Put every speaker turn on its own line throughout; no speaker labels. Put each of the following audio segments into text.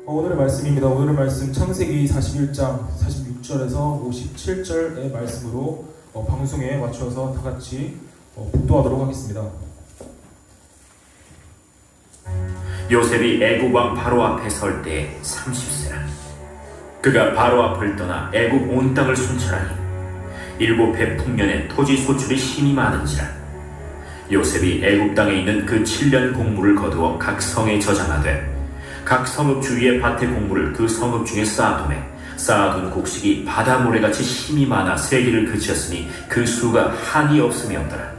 오늘의 말씀입니다. 오늘의 말씀 창세기 41장 46절에서 57절의 말씀으로 방송에 맞춰서 다 같이 복도하도록 하겠습니다.
요셉이 애굽 왕 바로 앞에 설 때에 30세라. 그가 바로 앞을 떠나 애굽 온 땅을 순찰하니 7해 풍년에 토지 소출이 심히 많은지라. 요셉이 애굽 땅에 있는 그 7년 곡물을 거두어 각 성에 저장하되 각 성읍 주위의 밭의 곡물을 그 성읍 중에 쌓아두매 쌓아둔 곡식이 바다 모래같이 힘이 많아 세기를 그쳤으니 그 수가 한이 없음이었더라.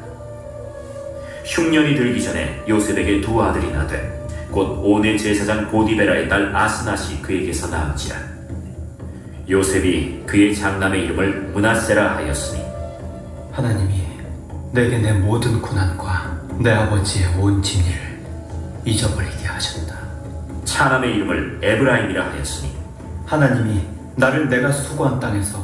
흉년이 들기 전에 요셉에게 두 아들이 나되 곧 온의 제사장 보디베라의 딸 아스낫이 그에게서 낳은지라. 요셉이 그의 장남의 이름을 므낫세라 하였으니
하나님이 내게 내 모든 고난과 내 아버지의 온 진리를 잊어버리게 하셨다.
차남의 이름을 에브라임이라 하였으니
하나님이 나를 내가 수고한 땅에서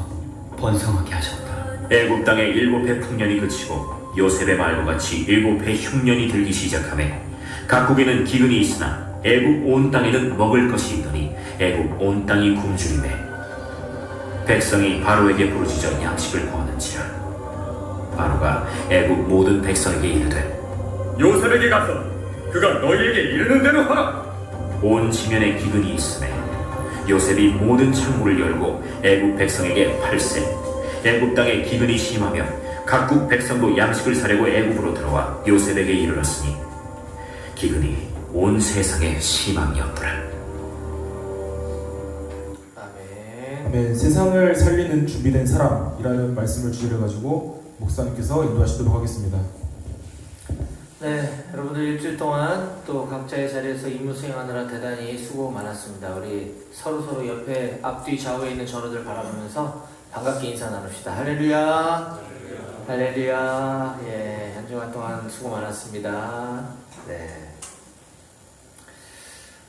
번성하게 하셨다.
애굽 땅에 7해 풍년이 그치고 요셉의 말과 같이 7해 흉년이 들기 시작하매 각국에는 기근이 있으나 애굽 온 땅에는 먹을 것이 있더니 애굽 온 땅이 굶주리매 백성이 바로에게 부르짖어 양식을 구하는지라. 바로가 애굽 모든 백성에게 이르되
요셉에게 가서 그가 너희에게 이르는 대로 하라.
온 지면에 기근이 있음에 요셉이 모든 창문을 열고 애굽 백성에게 팔세. 애굽 땅에 기근이 심하며 각국 백성도 양식을 사려고 애굽으로 들어와 요셉에게 이르렀으니 기근이 온 세상에 심함이었더라.
아멘.
아멘. 세상을 살리는 준비된 사람이라는 말씀을 주제로 가지고 목사님께서 인도하시도록 하겠습니다.
네, 여러분들 일주일 동안 또 각자의 자리에서 임무 수행하느라 대단히 수고 많았습니다. 우리 서로 옆에 앞뒤 좌우에 있는 전우들 바라보면서 반갑게 인사 나눕시다. 할렐루야. 할렐루야. 예, 한 주간 동안 수고 많았습니다. 네.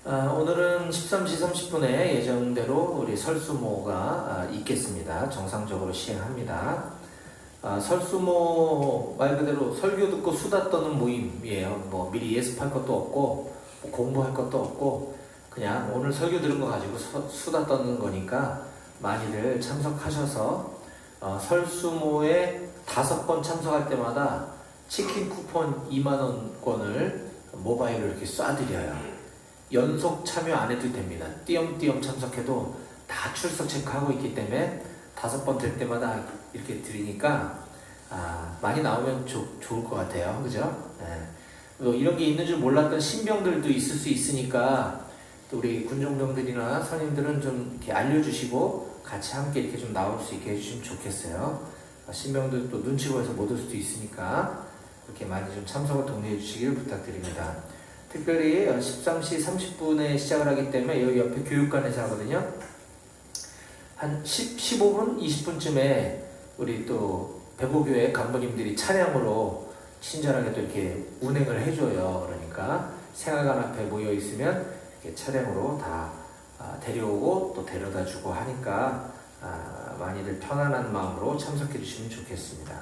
오늘은 13시 30분에 예정대로 우리 설수모가 있겠습니다. 정상적으로 시행합니다. 설수모 말 그대로 설교 듣고 수다 떠는 모임이에요. 뭐 미리 예습할 것도 없고 뭐 공부할 것도 없고 그냥 오늘 설교 들은 거 가지고 수다 떠는 거니까 많이들 참석하셔서 설수모에 5번 참석할 때마다 치킨 쿠폰 2만원권을 모바일로 이렇게 쏴드려요. 연속 참여 안 해도 됩니다. 띄엄띄엄 참석해도 다 출석 체크하고 있기 때문에 5번 될 때마다 이렇게 드리니까 많이 나오면 좋을 것 같아요. 그죠? 네. 이런 게 있는 줄 몰랐던 신병들도 있을 수 있으니까 또 우리 군종병들이나 선임들은 좀 이렇게 알려주시고 같이 함께 이렇게 좀 나올 수 있게 해주시면 좋겠어요. 신병들 또 눈치 보여서 못 올 수도 있으니까 이렇게 많이 좀 참석을 독려해 주시길 부탁드립니다. 특별히 13시 30분에 시작을 하기 때문에 여기 옆에 교육관에서 하거든요. 한 15분, 20분쯤에 우리 또 배보교회 간부님들이 차량으로 친절하게 또 이렇게 운행을 해줘요. 그러니까 생활관 앞에 모여 있으면 이렇게 차량으로 다 데려오고 또 데려다 주고 하니까 많이들 편안한 마음으로 참석해 주시면 좋겠습니다.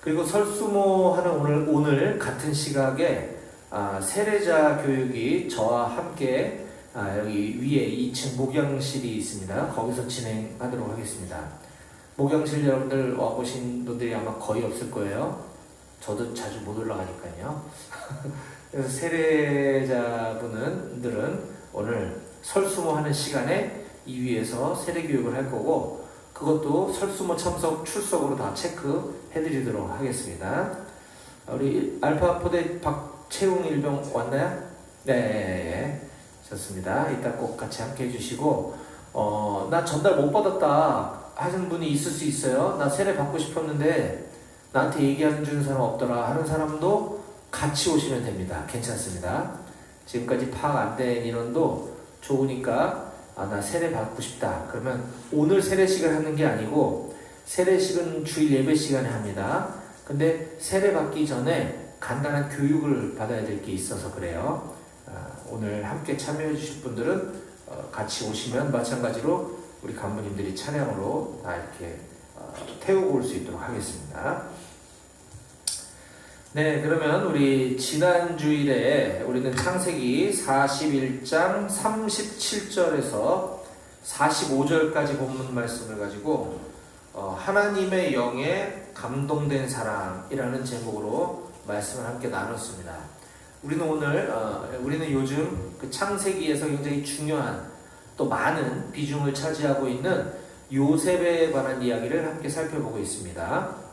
그리고 설수모 하는 오늘 같은 시각에 세례자 교육이 저와 함께 여기 위에 2층 목양실이 있습니다. 거기서 진행하도록 하겠습니다. 목양실 여러분들 와보신 분들이 아마 거의 없을 거예요. 저도 자주 못 올라가니까요. 그래서 세례자분들은 오늘 설수모 하는 시간에 이 위에서 세례교육을 할 거고 그것도 설수모 참석 출석으로 다 체크해드리도록 하겠습니다. 우리 알파포대 박채웅 일병 왔나요? 네. 좋습니다. 이따 꼭 같이 함께 해주시고 나 전달 못 받았다 하시는 분이 있을 수 있어요. 나 세례 받고 싶었는데 나한테 얘기하는 주는 사람 없더라 하는 사람도 같이 오시면 됩니다. 괜찮습니다. 지금까지 파악 안 된 인원도 좋으니까 나 세례 받고 싶다 그러면 오늘 세례식을 하는 게 아니고 세례식은 주일 예배 시간에 합니다. 근데 세례 받기 전에 간단한 교육을 받아야 될 게 있어서 그래요. 오늘 함께 참여해 주실 분들은 같이 오시면 마찬가지로 우리 간부님들이 차량으로 다 이렇게 태우고 올 수 있도록 하겠습니다. 네, 그러면 우리 지난 주일에 우리는 창세기 41장 37절에서 45절까지 본문 말씀을 가지고 하나님의 영에 감동된 사람이라는 제목으로 말씀을 함께 나눴습니다. 우리는 요즘 그 창세기에서 굉장히 중요한 또 많은 비중을 차지하고 있는 요셉에 관한 이야기를 함께 살펴보고 있습니다.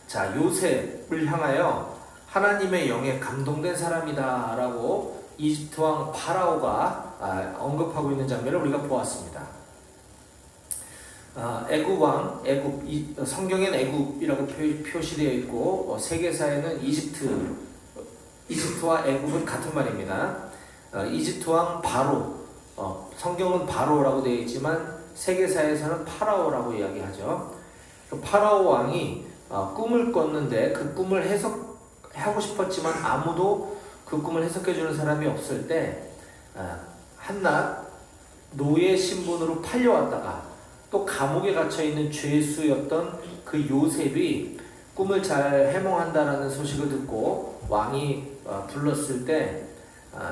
자, 요셉을 향하여 하나님의 영에 감동된 사람이다 라고 이집트 왕 파라오가 언급하고 있는 장면을 우리가 보았습니다. 애굽 왕, 성경엔 애굽이라고 표시되어 있고 세계사에는 이집트와 애굽은 같은 말입니다. 이집트 왕 바로, 성경은 바로라고 되어 있지만 세계사에서는 파라오라고 이야기하죠. 그 파라오 왕이 꿈을 꿨는데 그 꿈을 해석하고 싶었지만 아무도 그 꿈을 해석해주는 사람이 없을 때 한낱 노예 신분으로 팔려왔다가 또 감옥에 갇혀있는 죄수였던 그 요셉이 꿈을 잘 해몽한다라는 소식을 듣고 왕이 불렀을 때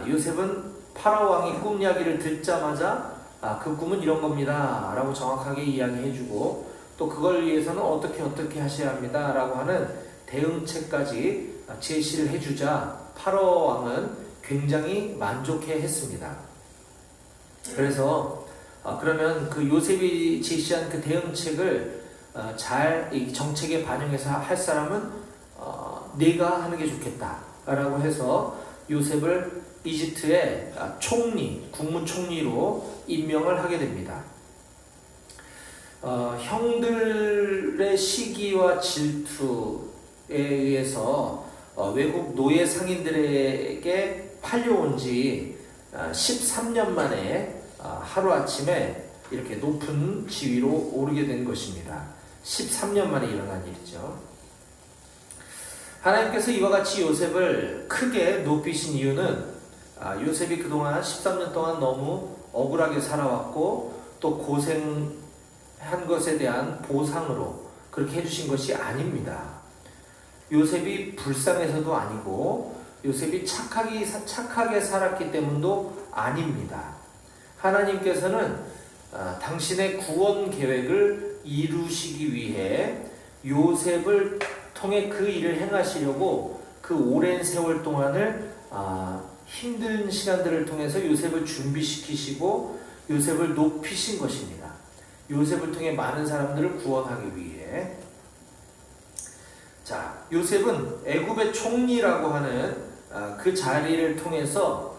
요셉은 파라오 왕이 꿈 이야기를 듣자마자 그 꿈은 이런 겁니다 라고 정확하게 이야기해주고 또 그걸 위해서는 어떻게 하셔야 합니다 라고 하는 대응책까지 제시를 해주자 파라오 왕은 굉장히 만족해 했습니다. 그래서 그러면 그 요셉이 제시한 그 대응책을 잘 이 정책에 반영해서 할 사람은 네가 하는 게 좋겠다 라고 해서 요셉을 이집트의 국무총리로 임명을 하게 됩니다. 형들의 시기와 질투에 의해서 외국 노예 상인들에게 팔려온 지 13년 만에 하루아침에 이렇게 높은 지위로 오르게 된 것입니다. 13년 만에 일어난 일이죠. 하나님께서 이와 같이 요셉을 크게 높이신 이유는 요셉이 그동안 13년 동안 너무 억울하게 살아왔고 또 고생한 것에 대한 보상으로 그렇게 해주신 것이 아닙니다. 요셉이 불쌍해서도 아니고 요셉이 착하게 살았기 때문도 아닙니다. 하나님께서는 당신의 구원 계획을 이루시기 위해 요셉을 통해 그 일을 행하시려고 그 오랜 세월 동안을 힘든 시간들을 통해서 요셉을 준비시키시고 요셉을 높이신 것입니다. 요셉을 통해 많은 사람들을 구원하기 위해. 자, 요셉은 애굽의 총리라고 하는 그 자리를 통해서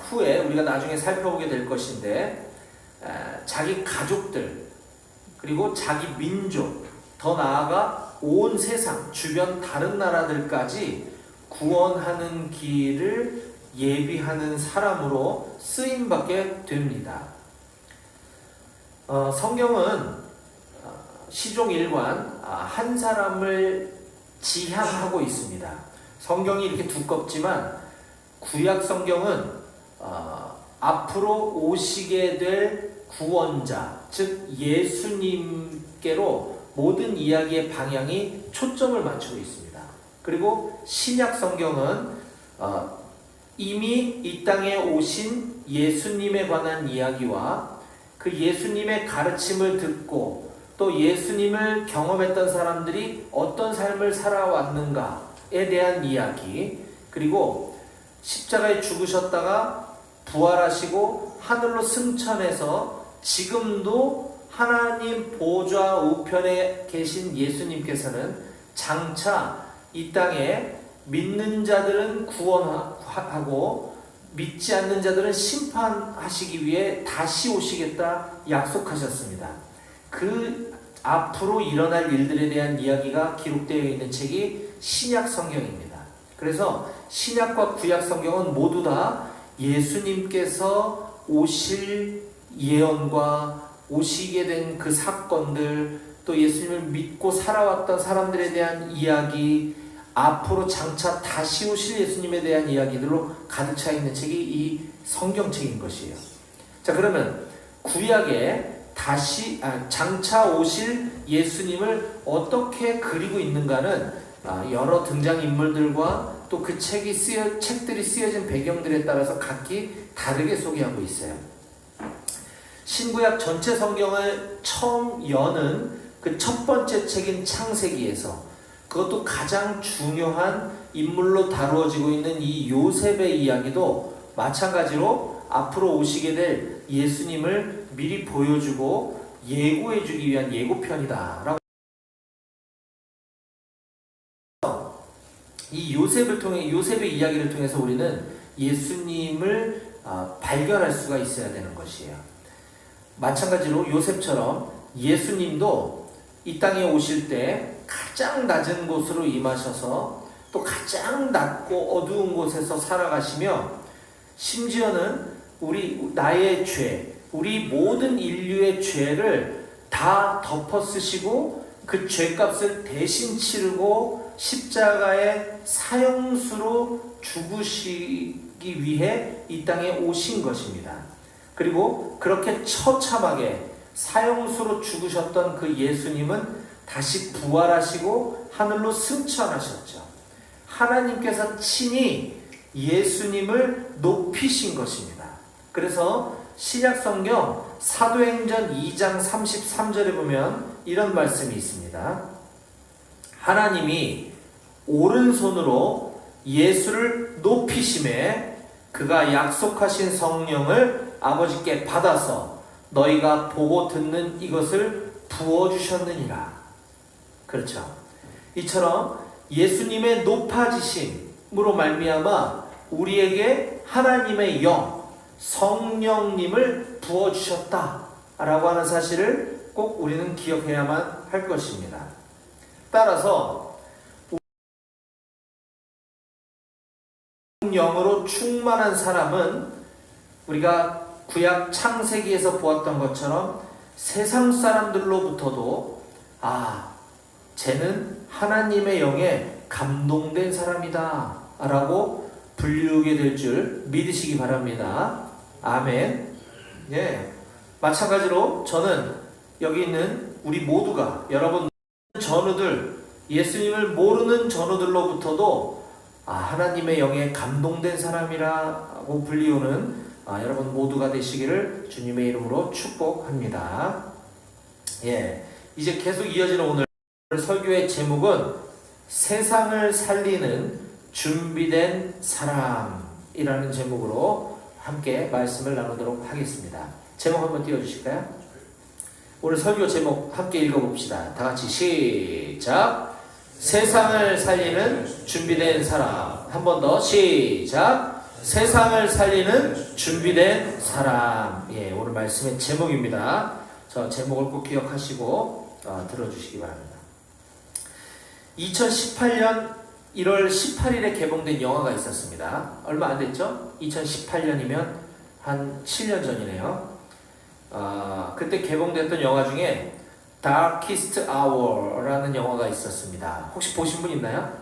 후에 우리가 나중에 살펴보게 될 것인데 자기 가족들 그리고 자기 민족 더 나아가 온 세상 주변 다른 나라들까지 구원하는 길을 예비하는 사람으로 쓰임받게 됩니다. 성경은 시종일관 한 사람을 지향하고 있습니다. 성경이 이렇게 두껍지만 구약 성경은 앞으로 오시게 될 구원자, 즉 예수님께로 모든 이야기의 방향이 초점을 맞추고 있습니다. 그리고 신약 성경은 이미 이 땅에 오신 예수님에 관한 이야기와 그 예수님의 가르침을 듣고 또 예수님을 경험했던 사람들이 어떤 삶을 살아왔는가에 대한 이야기, 그리고 십자가에 죽으셨다가 부활하시고 하늘로 승천해서 지금도 하나님 보좌 우편에 계신 예수님께서는 장차 이 땅에 믿는 자들은 구원하고 믿지 않는 자들은 심판하시기 위해 다시 오시겠다 약속하셨습니다. 그 앞으로 일어날 일들에 대한 이야기가 기록되어 있는 책이 신약 성경입니다. 그래서 신약과 구약 성경은 모두 다 예수님께서 오실 예언과 오시게 된 그 사건들, 또 예수님을 믿고 살아왔던 사람들에 대한 이야기, 앞으로 장차 다시 오실 예수님에 대한 이야기들로 가득 차 있는 책이 이 성경책인 것이에요. 자, 그러면 구약에 장차 오실 예수님을 어떻게 그리고 있는가는 여러 등장 인물들과 또 그 책들이 쓰여진 배경들에 따라서 각기 다르게 소개하고 있어요. 신구약 전체 성경을 처음 여는 그 첫 번째 책인 창세기에서, 그것도 가장 중요한 인물로 다루어지고 있는 이 요셉의 이야기도 마찬가지로 앞으로 오시게 될 예수님을 미리 보여주고 예고해주기 위한 예고편이다. 이 요셉의 이야기를 통해서 우리는 예수님을 발견할 수가 있어야 되는 것이에요. 마찬가지로 요셉처럼 예수님도 이 땅에 오실 때 가장 낮은 곳으로 임하셔서 또 가장 낮고 어두운 곳에서 살아가시며, 심지어는 나의 죄, 우리 모든 인류의 죄를 다 덮어쓰시고 그 죄값을 대신 치르고 십자가의 사형수로 죽으시기 위해 이 땅에 오신 것입니다. 그리고 그렇게 처참하게 사형수로 죽으셨던 그 예수님은 다시 부활하시고 하늘로 승천하셨죠. 하나님께서 친히 예수님을 높이신 것입니다. 그래서 신약성경 사도행전 2장 33절에 보면 이런 말씀이 있습니다. 하나님이 오른손으로 예수를 높이심에 그가 약속하신 성령을 아버지께 받아서 너희가 보고 듣는 이것을 부어주셨느니라. 그렇죠. 이처럼 예수님의 높아지심으로 말미암아 우리에게 하나님의 영, 성령님을 부어주셨다라고 하는 사실을 꼭 우리는 기억해야만 할 것입니다. 따라서 영으로 충만한 사람은 우리가 구약 창세기에서 보았던 것처럼 세상 사람들로부터도 쟤는 하나님의 영에 감동된 사람이다 라고 불리우게 될 줄 믿으시기 바랍니다. 아멘. 예. 마찬가지로 저는 여기 있는 우리 모두가, 여러분 전우들, 예수님을 모르는 전우들로부터도 하나님의 영에 감동된 사람이라고 불리우는 여러분 모두가 되시기를 주님의 이름으로 축복합니다. 예. 이제 계속 이어지는 오늘 설교의 제목은 세상을 살리는 준비된 사람이라는 제목으로 함께 말씀을 나누도록 하겠습니다. 제목 한번 띄워주실까요? 오늘 설교 제목 함께 읽어봅시다. 다 같이 시작. 세상을 살리는 준비된 사람. 한 번 더 시작. 세상을 살리는 준비된 사람. 예, 오늘 말씀의 제목입니다. 저 제목을 꼭 기억하시고 들어주시기 바랍니다. 2018년 1월 18일에 개봉된 영화가 있었습니다. 얼마 안 됐죠? 2018년이면 한 7년 전이네요. 그때 개봉됐던 영화 중에 Darkest Hour라는 영화가 있었습니다. 혹시 보신 분 있나요?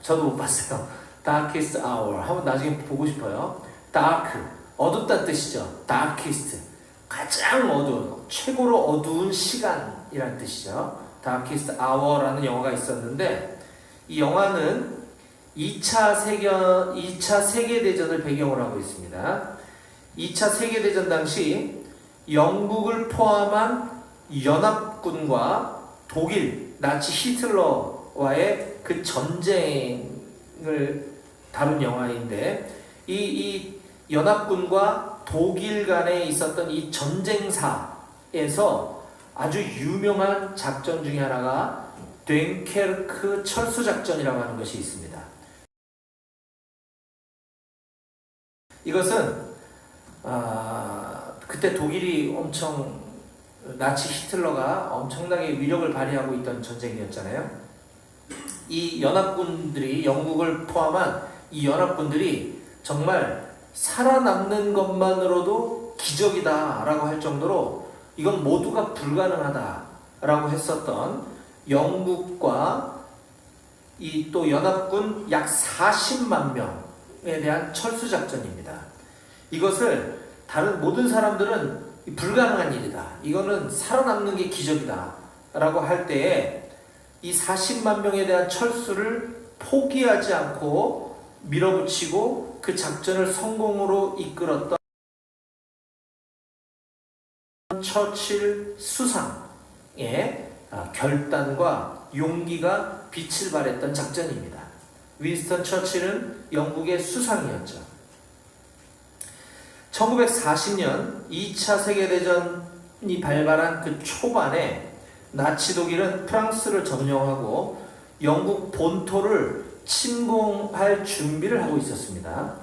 저도 못 봤어요. Darkest Hour 한번 나중에 보고 싶어요. Dark, 어둡다는 뜻이죠. Darkest, 가장 어두운, 최고로 어두운 시간이라는 뜻이죠. Darkest Hour라는 영화가 있었는데, 이 영화는 2차 세계대전을 배경으로 하고 있습니다. 2차 세계대전 당시 영국을 포함한 연합군과 독일, 나치 히틀러와의 그 전쟁을 다룬 영화인데, 이 연합군과 독일 간에 있었던 이 전쟁사에서 아주 유명한 작전 중에 하나가 됴케르크 철수작전이라고 하는 것이 있습니다. 이것은 그때 독일이 나치 히틀러가 엄청나게 위력을 발휘하고 있던 전쟁이었잖아요. 이 연합군들이, 영국을 포함한 이 연합군들이 정말 살아남는 것만으로도 기적이다 라고 할 정도로 이건 모두가 불가능하다 라고 했었던 영국과 이 또 연합군 약 40만 명에 대한 철수작전입니다. 이것을 다른 모든 사람들은 불가능한 일이다, 이거는 살아남는 게 기적이다 라고 할 때에 이 40만 명에 대한 철수를 포기하지 않고 밀어붙이고 그 작전을 성공으로 이끌었던 처칠 수상의 결단과 용기가 빛을 발했던 작전입니다. 윈스턴 처칠은 영국의 수상이었죠. 1940년 2차 세계대전이 발발한 그 초반에 나치 독일은 프랑스를 점령하고 영국 본토를 침공할 준비를 하고 있었습니다.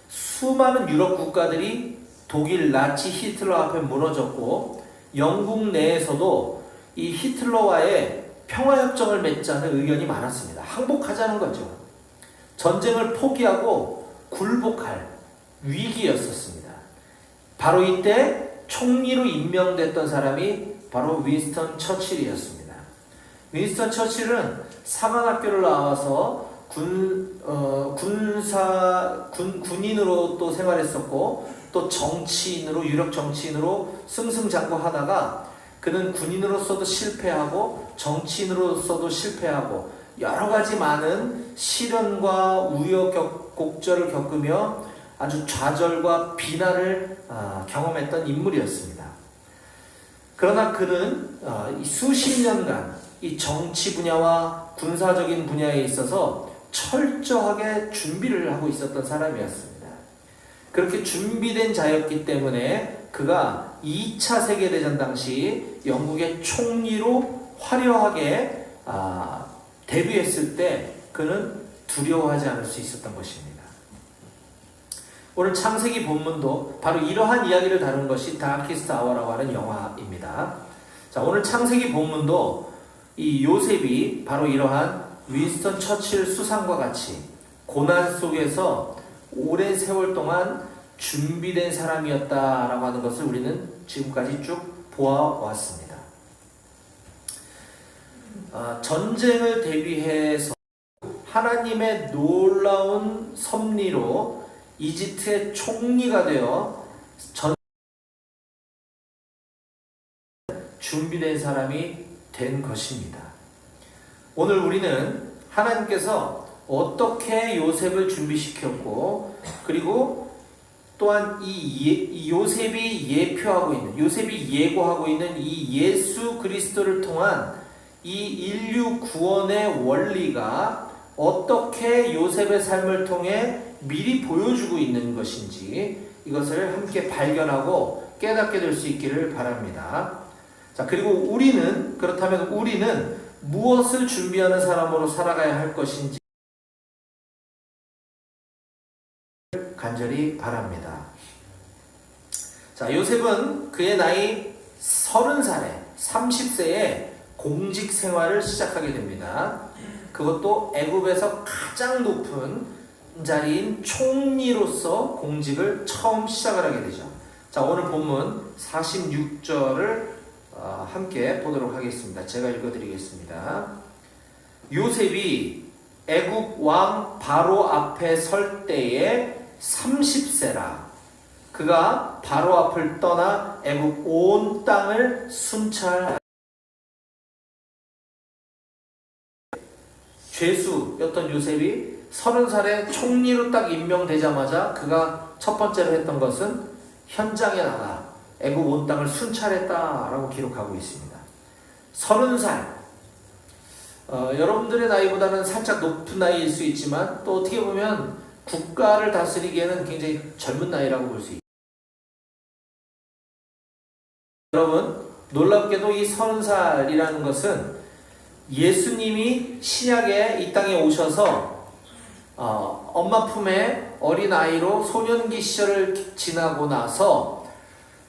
수많은 유럽 국가들이 독일 나치 히틀러 앞에 무너졌고 영국 내에서도 이 히틀러와의 평화협정을 맺자는 의견이 많았습니다. 항복하자는 거죠. 전쟁을 포기하고 굴복할 위기였었습니다. 바로 이때 총리로 임명됐던 사람이 바로 윈스턴 처칠이었습니다. 윈스턴 처칠은 사관학교를 나와서 군인으로 또 생활했었고 또 정치인으로 유력 정치인으로 승승장구하다가 그는 군인으로서도 실패하고 정치인으로서도 실패하고 여러 가지 많은 시련과 우여곡절을 겪으며 아주 좌절과 비난을 경험했던 인물이었습니다. 그러나 그는 수십 년간 이 정치 분야와 군사적인 분야에 있어서 철저하게 준비를 하고 있었던 사람이었습니다. 그렇게 준비된 자였기 때문에 그가 2차 세계대전 당시 영국의 총리로 화려하게 데뷔했을 때 그는 두려워하지 않을 수 있었던 것입니다. 오늘 창세기 본문도 바로 이러한 이야기를 다룬 것이 다키스트 아워라고 하는 영화입니다. 자, 오늘 창세기 본문도 이 요셉이 바로 이러한 윈스턴 처칠 수상과 같이 고난 속에서 오랜 세월 동안 준비된 사람이었다라고 하는 것을 우리는 지금까지 쭉 보아왔습니다. 전쟁을 대비해서 하나님의 놀라운 섭리로 이집트의 총리가 되어 준비된 사람이 된 것입니다. 오늘 우리는 하나님께서 어떻게 요셉을 준비시켰고 그리고 또한 이 요셉이 예표하고 있는 요셉이 예고하고 있는 이 예수 그리스도를 통한 이 인류 구원의 원리가 어떻게 요셉의 삶을 통해 미리 보여주고 있는 것인지 이것을 함께 발견하고 깨닫게 될 수 있기를 바랍니다. 자, 그리고 그렇다면 우리는 무엇을 준비하는 사람으로 살아가야 할 것인지 간절히 바랍니다. 자, 요셉은 그의 나이 30살에 30세에 공직 생활을 시작하게 됩니다. 그것도 애굽에서 가장 높은 자리인 총리로서 공직을 처음 시작을 하게 되죠. 자, 오늘 본문 46절을 함께 보도록 하겠습니다. 제가 읽어드리겠습니다. 요셉이 애굽 왕 바로 앞에 설 때에 30세라. 그가 바로 앞을 떠나 애굽 온 땅을 순찰. 죄수였던 요셉이 30살에 총리로 딱 임명되자마자 그가 첫 번째로 했던 것은 현장에 나가 애굽 온 땅을 순찰했다라고 기록하고 있습니다. 30살. 여러분들의 나이보다는 살짝 높은 나이일 수 있지만 또 어떻게 보면 국가를 다스리기에는 굉장히 젊은 나이라고 볼 수 있습니다. 여러분, 놀랍게도 이 30살이라는 것은 예수님이 신약에 이 땅에 오셔서 엄마 품에 어린아이로 소년기 시절을 지나고 나서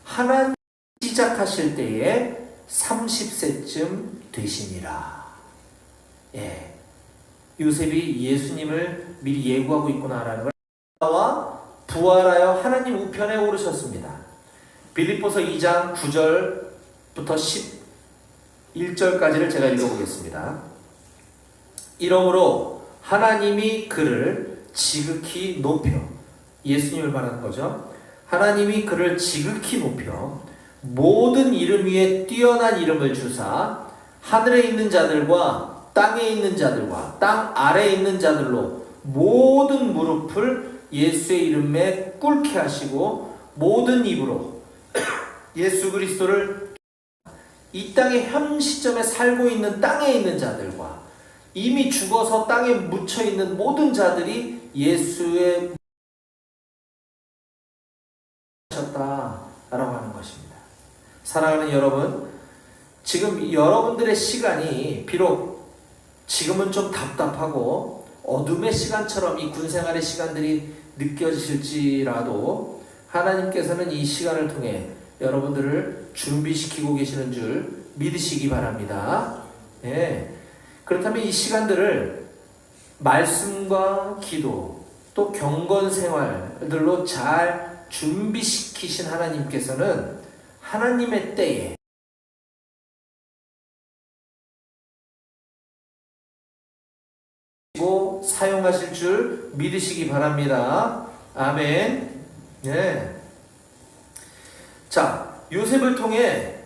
하나님 시작하실 때에 30세쯤 되시니라. 예, 요셉이 예수님을 미리 예고하고 있구나라는 걸 부활하여 하나님 우편에 오르셨습니다. 빌립보서 2장 9절부터 11절까지를 제가 읽어보겠습니다. 이러므로 하나님이 그를 지극히 높여, 예수님을 말하는 거죠. 하나님이 그를 지극히 높여 모든 이름 위에 뛰어난 이름을 주사 하늘에 있는 자들과 땅에 있는 자들과 땅 아래에 있는 자들로 모든 무릎을 예수의 이름에 꿇게 하시고 모든 입으로 예수 그리스도를 이 땅의 현 시점에 살고 있는 땅에 있는 자들과 이미 죽어서 땅에 묻혀 있는 모든 자들이 예수의 하셨다라고 하는 것입니다. 사랑하는 여러분, 지금 여러분들의 시간이 비록 지금은 좀 답답하고 어둠의 시간처럼 이 군생활의 시간들이 느껴지실지라도 하나님께서는 이 시간을 통해 여러분들을 준비시키고 계시는 줄 믿으시기 바랍니다. 예. 그렇다면 이 시간들을 말씀과 기도 또 경건 생활들로 잘 준비시키신 하나님께서는 하나님의 때에 사용하실 줄 믿으시기 바랍니다. 아멘. 네. 자, 요셉을 통해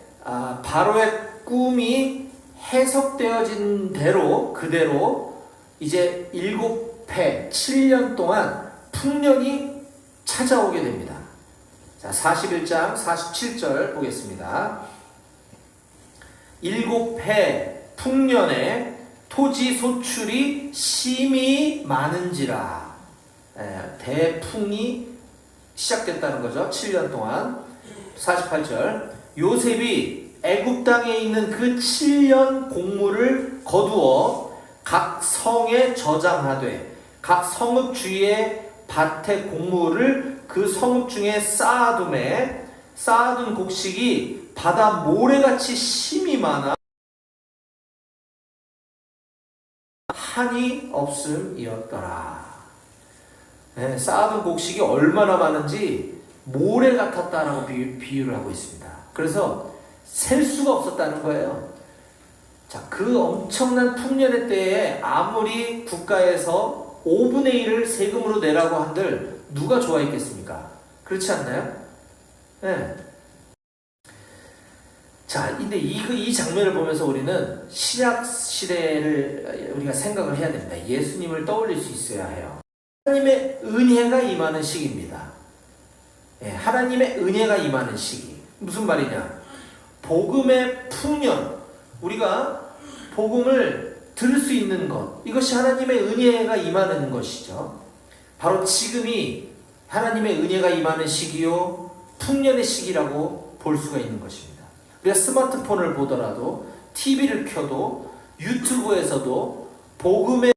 바로의 꿈이 해석되어진 대로 그대로 이제 7해 7년 동안 풍년이 찾아오게 됩니다. 자, 41장 47절 보겠습니다. 7해 풍년에 토지 소출이 심히 많은지라. 대풍이 시작됐다는 거죠. 7년 동안. 48절 요셉이 애굽 땅에 있는 그 7년 곡물을 거두어 각 성에 저장하되 각 성읍 주위의 밭의 곡물을 그 성읍 중에 쌓아둠에 쌓아둔 곡식이 바다 모래같이 심이 많아 한이 없음이었더라. 네, 쌓아둔 곡식이 얼마나 많은지 모래 같았다라고 비유를 하고 있습니다. 그래서 셀 수가 없었다는 거예요. 자, 그 엄청난 풍년의 때에 아무리 국가에서 5분의 1을 세금으로 내라고 한들 누가 좋아했겠습니까? 그렇지 않나요? 네. 자, 근데 이 장면을 보면서 우리는 신약 시대를 우리가 생각을 해야 됩니다. 예수님을 떠올릴 수 있어야 해요. 하나님의 은혜가 임하는 시기입니다. 예, 하나님의 은혜가 임하는 시기. 무슨 말이냐? 복음의 풍년. 우리가 복음을 들을 수 있는 것. 이것이 하나님의 은혜가 임하는 것이죠. 바로 지금이 하나님의 은혜가 임하는 시기요. 풍년의 시기라고 볼 수가 있는 것입니다. 우리가 스마트폰을 보더라도 TV를 켜도 유튜브에서도 복음의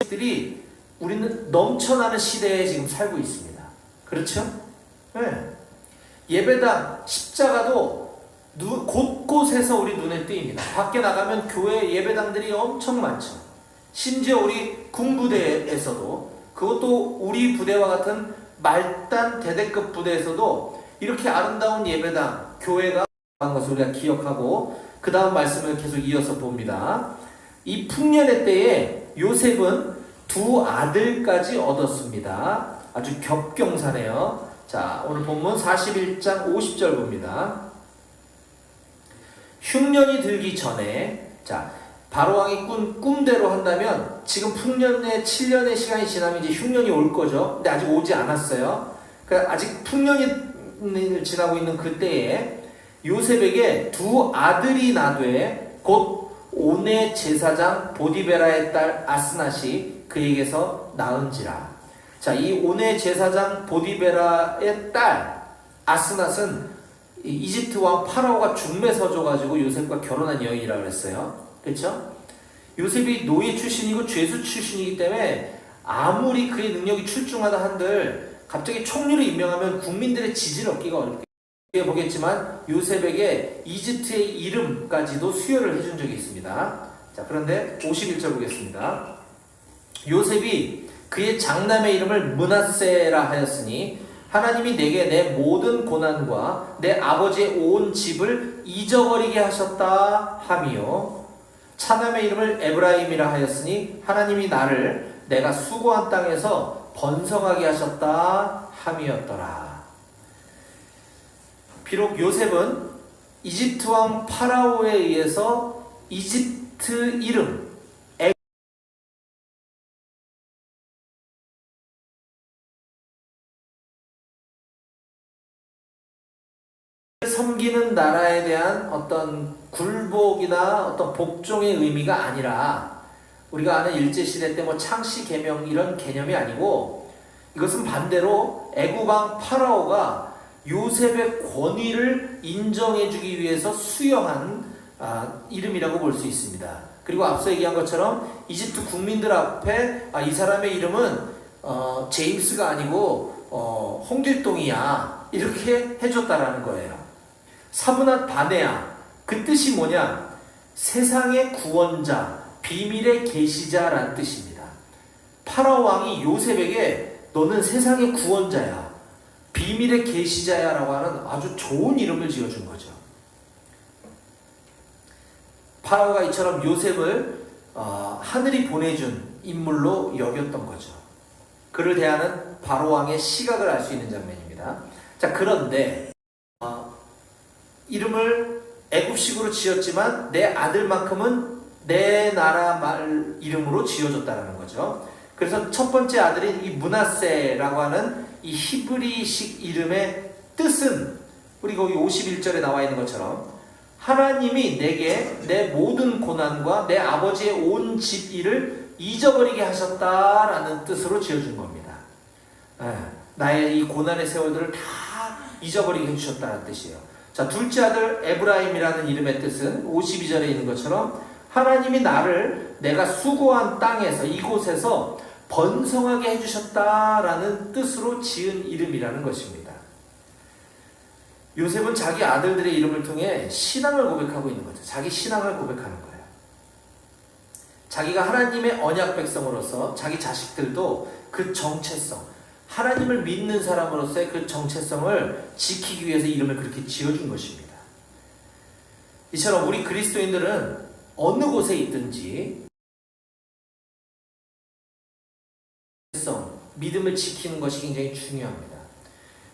들이 우리는 넘쳐나는 시대에 지금 살고 있습니다. 그렇죠? 네. 예배당, 십자가도 곳곳에서 우리 눈에 띄입니다. 밖에 나가면 교회 예배당들이 엄청 많죠. 심지어 우리 군부대에서도 그것도 우리 부대와 같은 말단 대대급 부대에서도 이렇게 아름다운 예배당, 교회가 한 것을 우리가 기억하고 그 다음 말씀을 계속 이어서 봅니다. 이 풍년의 때에 요셉은 두 아들까지 얻었습니다. 아주 겹경사네요. 자, 오늘 본문 41장 50절 봅니다. 흉년이 들기 전에, 자, 바로왕이 꾼 꿈대로 한다면 지금 풍년의 7년의 시간이 지나면 이제 흉년이 올 거죠. 근데 아직 오지 않았어요. 그러니까 아직 풍년이 지나고 있는 그때에 요셉에게 두 아들이 나되 곧 온의 제사장 보디베라의 딸 아스낫이 그에게서 낳은지라. 자, 이 온의 제사장 보디베라의 딸 아스낫은 이집트 왕 파라오가 중매서 줘가지고 요셉과 결혼한 여인이라고 그랬어요. 그렇죠? 요셉이 노예 출신이고 죄수 출신이기 때문에 아무리 그의 능력이 출중하다 한들 갑자기 총리로 임명하면 국민들의 지지를 얻기가 어렵게 보겠지만 요셉에게 이집트의 이름까지도 수여를 해준 적이 있습니다. 자, 그런데 51절 보겠습니다. 요셉이 그의 장남의 이름을 므낫세라 하였으니 하나님이 내게 내 모든 고난과 내 아버지의 온 집을 잊어버리게 하셨다 하며 차남의 이름을 에브라임이라 하였으니 하나님이 나를 내가 수고한 땅에서 번성하게 하셨다 함이었더라. 비록 요셉은 이집트 왕 파라오에 의해서 이집트 이름 섬기는 나라에 대한 어떤 굴복이나 어떤 복종의 의미가 아니라 우리가 아는 일제시대 때 뭐 창씨 계명 이런 개념이 아니고 이것은 반대로 애굽 왕 파라오가 요셉의 권위를 인정해주기 위해서 수여한 이름이라고 볼 수 있습니다. 그리고 앞서 얘기한 것처럼 이집트 국민들 앞에 이 사람의 이름은 제임스가 아니고 홍길동이야 이렇게 해줬다라는 거예요. 사브낫 바네아, 그 뜻이 뭐냐? 세상의 구원자, 비밀의 계시자라는 뜻입니다. 파라오 왕이 요셉에게 너는 세상의 구원자야, 비밀의 계시자야 라고 하는 아주 좋은 이름을 지어준 거죠. 파라오가 이처럼 요셉을 하늘이 보내준 인물로 여겼던 거죠. 그를 대하는 바로 왕의 시각을 알 수 있는 장면입니다. 자, 그런데 이름을 애굽식으로 지었지만 내 아들만큼은 내 나라 말 이름으로 지어줬다는 거죠. 그래서 첫 번째 아들인 이 므낫세라고 하는 이 히브리식 이름의 뜻은 우리 거기 51절에 나와 있는 것처럼 하나님이 내게 내 모든 고난과 내 아버지의 온 집 일을 잊어버리게 하셨다라는 뜻으로 지어준 겁니다. 나의 이 고난의 세월들을 다 잊어버리게 해주셨다는 뜻이에요. 자, 둘째 아들 에브라임이라는 이름의 뜻은 52절에 있는 것처럼 하나님이 나를 내가 수고한 땅에서 이곳에서 번성하게 해주셨다라는 뜻으로 지은 이름이라는 것입니다. 요셉은 자기 아들들의 이름을 통해 신앙을 고백하고 있는 거죠. 자기 신앙을 고백하는 거예요. 자기가 하나님의 언약 백성으로서 자기 자식들도 그 정체성, 하나님을 믿는 사람으로서의 그 정체성을 지키기 위해서 이름을 그렇게 지어준 것입니다. 이처럼 우리 그리스도인들은 어느 곳에 있든지 믿음을 지키는 것이 굉장히 중요합니다.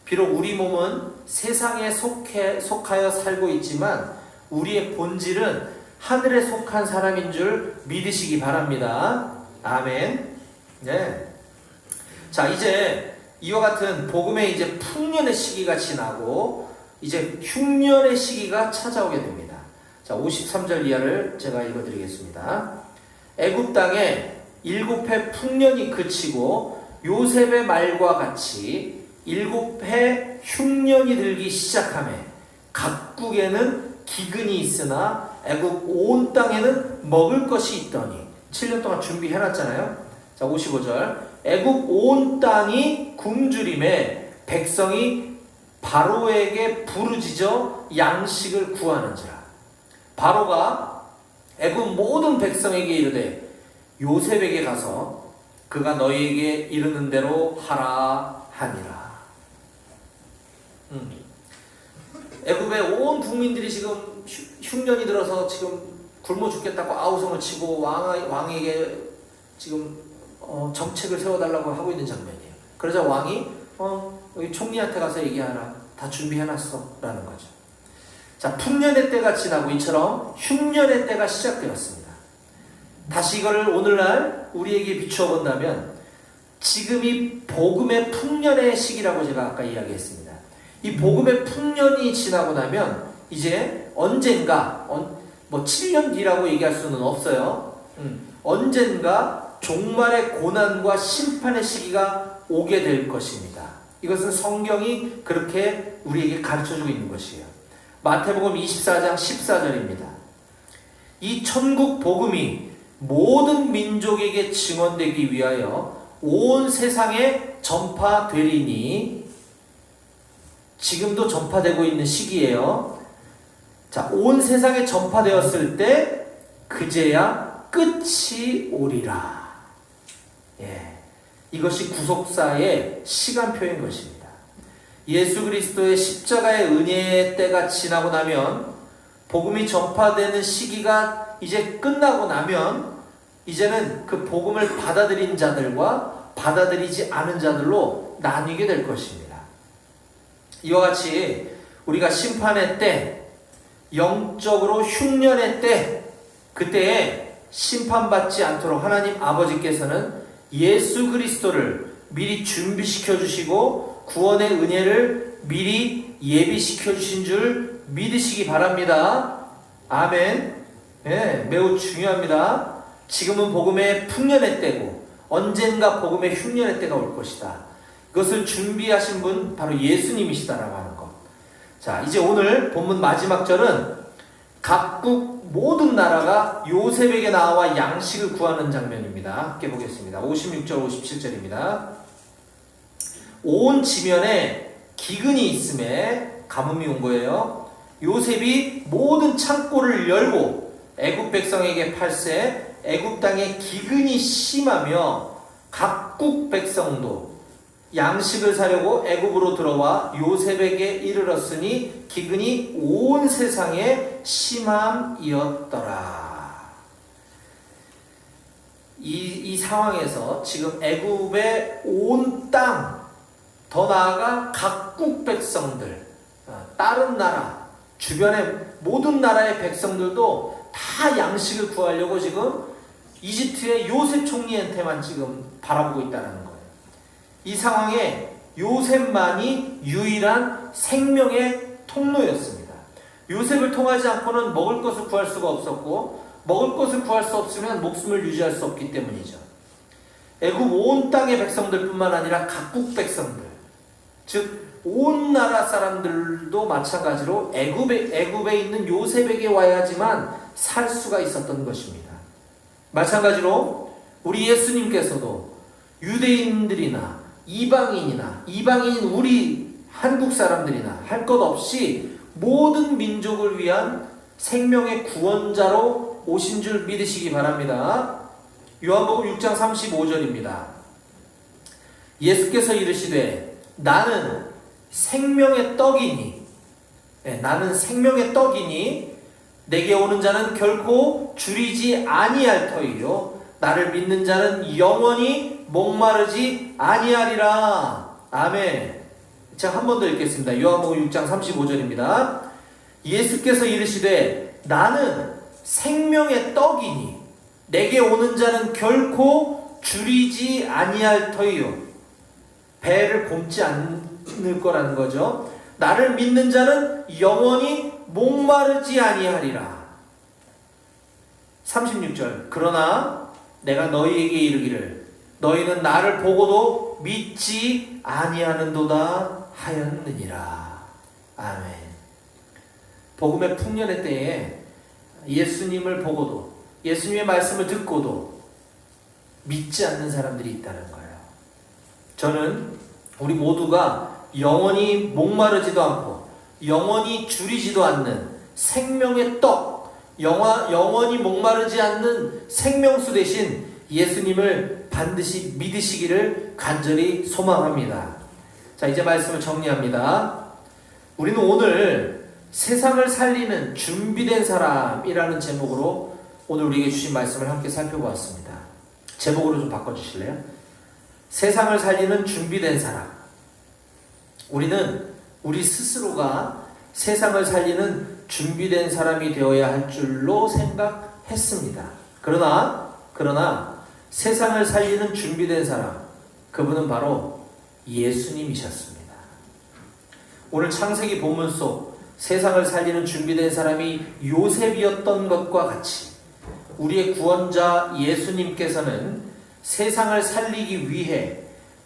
비록 우리 몸은 세상에 속하여 살고 있지만 우리의 본질은 하늘에 속한 사람인 줄 믿으시기 바랍니다. 아멘. 네. 자, 이제 이와 같은 복음의 이제 풍년의 시기가 지나고 이제 흉년의 시기가 찾아오게 됩니다. 자, 53절 이하를 제가 읽어드리겠습니다. 애굽 땅에 7해 풍년이 그치고 요셉의 말과 같이 7해 흉년이 들기 시작하며 각국에는 기근이 있으나 애굽 온 땅에는 먹을 것이 있더니 7년 동안 준비해놨잖아요. 자, 55절 애굽 온 땅이 굶주림에 백성이 바로에게 부르짖어 양식을 구하는지라. 바로가 애굽 모든 백성에게 이르되 요셉에게 가서 그가 너희에게 이르는 대로 하라 하니라. 애굽의 온 국민들이 지금 흉년이 들어서 지금 굶어 죽겠다고 아우성을 치고 왕에게 지금 정책을 세워달라고 하고 있는 장면이에요. 그러자 왕이 여기 총리한테 가서 얘기하라. 다 준비해놨어 라는 거죠. 자, 풍년의 때가 지나고 이처럼 흉년의 때가 시작되었습니다. 다시 이거를 오늘날 우리에게 비추어 본다면 지금이 복음의 풍년의 시기라고 제가 아까 이야기했습니다. 이 복음의 풍년이 지나고 나면 이제 언젠가 뭐 7년 뒤라고 얘기할 수는 없어요. 언젠가 종말의 고난과 심판의 시기가 오게 될 것입니다. 이것은 성경이 그렇게 우리에게 가르쳐주고 있는 것이에요. 마태복음 24장 14절입니다. 이 천국 복음이 모든 민족에게 증언되기 위하여 온 세상에 전파되리니, 지금도 전파되고 있는 시기예요. 자, 온 세상에 전파되었을 때 그제야 끝이 오리라. 이것이 구속사의 시간표인 것입니다. 예수 그리스도의 십자가의 은혜의 때가 지나고 나면, 복음이 전파되는 시기가 이제 끝나고 나면 이제는 그 복음을 받아들인 자들과 받아들이지 않은 자들로 나뉘게 될 것입니다. 이와 같이 우리가 심판의 때, 영적으로 흉년의 때, 그때에 심판받지 않도록 하나님 아버지께서는 예수 그리스도를 미리 준비시켜 주시고 구원의 은혜를 미리 예비시켜 주신 줄 믿으시기 바랍니다. 아멘. 예, 매우 중요합니다. 지금은 복음의 풍년의 때고 언젠가 복음의 흉년의 때가 올 것이다. 이것을 준비하신 분 바로 예수님이시다라고 하는 것. 자, 이제 오늘 본문 마지막 절은 각국 모든 나라가 요셉에게 나와 양식을 구하는 장면입니다. 함께 보겠습니다. 56절 57절입니다. 온 지면에 기근이 있음에 가뭄이 온 거예요. 요셉이 모든 창고를 열고 애굽 백성에게 팔세 애굽 땅에 기근이 심하며 각국 백성도 양식을 사려고 애굽으로 들어와 요셉에게 이르렀으니 기근이 온 세상에 심함이었더라. 이 상황에서 지금 애굽의 온 땅, 더 나아가 각국 백성들, 다른 나라, 주변의 모든 나라의 백성들도 다 양식을 구하려고 지금 이집트의 요셉 총리한테만 지금 바라보고 있다는 거예요. 이 상황에 요셉만이 유일한 생명의 통로였습니다. 요셉을 통하지 않고는 먹을 것을 구할 수가 없었고, 먹을 것을 구할 수 없으면 목숨을 유지할 수 없기 때문이죠. 애굽 온 땅의 백성들뿐만 아니라 각국 백성들, 즉 온 나라 사람들도 마찬가지로 애굽에 있는 요셉에게 와야지만 살 수가 있었던 것입니다. 마찬가지로 우리 예수님께서도 유대인들이나 이방인인 우리 한국 사람들이나 할 것 없이 모든 민족을 위한 생명의 구원자로 오신 줄 믿으시기 바랍니다. 요한복음 6장 35절입니다. 예수께서 이르시되 나는 생명의 떡이니, 나는 생명의 떡이니 내게 오는 자는 결코 줄이지 아니할 터이요 나를 믿는 자는 영원히 목마르지 아니하리라. 아멘. 자, 한 번 더 읽겠습니다. 요한복음 6장 35절입니다. 예수께서 이르시되 나는 생명의 떡이니 내게 오는 자는 결코 줄이지 아니할 터이요 배를 곪지 않을 거라는 거죠. 나를 믿는 자는 영원히 목마르지 아니하리라. 36절 그러나 내가 너희에게 이르기를 너희는 나를 보고도 믿지 아니하는도다 하였느니라. 아멘. 복음의 풍년의 때에 예수님을 보고도 예수님의 말씀을 듣고도 믿지 않는 사람들이 있다는 거예요. 저는 우리 모두가 영원히 목마르지도 않고 영원히 줄이지도 않는 생명의 떡, 영원히 목마르지 않는 생명수 대신 예수님을 반드시 믿으시기를 간절히 소망합니다. 자, 이제 말씀을 정리합니다. 우리는 오늘 세상을 살리는 준비된 사람이라는 제목으로 오늘 우리에게 주신 말씀을 함께 살펴보았습니다. 제목으로 좀 바꿔주실래요? 세상을 살리는 준비된 사람. 우리는 우리 스스로가 세상을 살리는 준비된 사람이 되어야 할 줄로 생각했습니다. 그러나 세상을 살리는 준비된 사람, 그분은 바로 예수님이셨습니다. 오늘 창세기 본문 속 세상을 살리는 준비된 사람이 요셉이었던 것과 같이 우리의 구원자 예수님께서는 세상을 살리기 위해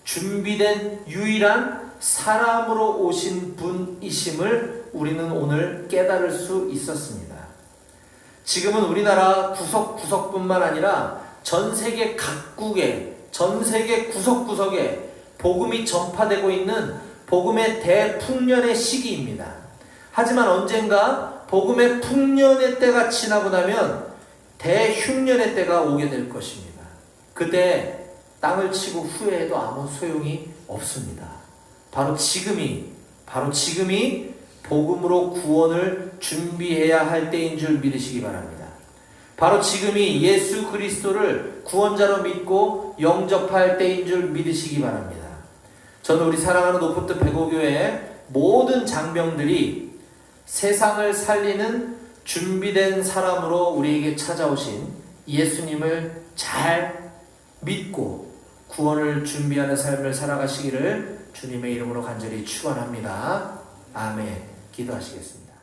준비된 유일한 사람으로 오신 분이심을 우리는 오늘 깨달을 수 있었습니다. 지금은 우리나라 구석구석뿐만 아니라 전 세계 각국에, 전 세계 구석구석에 복음이 전파되고 있는 복음의 대풍년의 시기입니다. 하지만 언젠가 복음의 풍년의 때가 지나고 나면 대흉년의 때가 오게 될 것입니다. 그때 땅을 치고 후회해도 아무 소용이 없습니다. 바로 지금이 복음으로 구원을 준비해야 할 때인 줄 믿으시기 바랍니다. 바로 지금이 예수 그리스도를 구원자로 믿고 영접할 때인 줄 믿으시기 바랍니다. 저는 우리 사랑하는 노포트 백오교회 모든 장병들이 세상을 살리는 준비된 사람으로 우리에게 찾아오신 예수님을 잘 믿고 구원을 준비하는 삶을 살아가시기를 주님의 이름으로 간절히 축원합니다. 아멘. 기도하시겠습니다.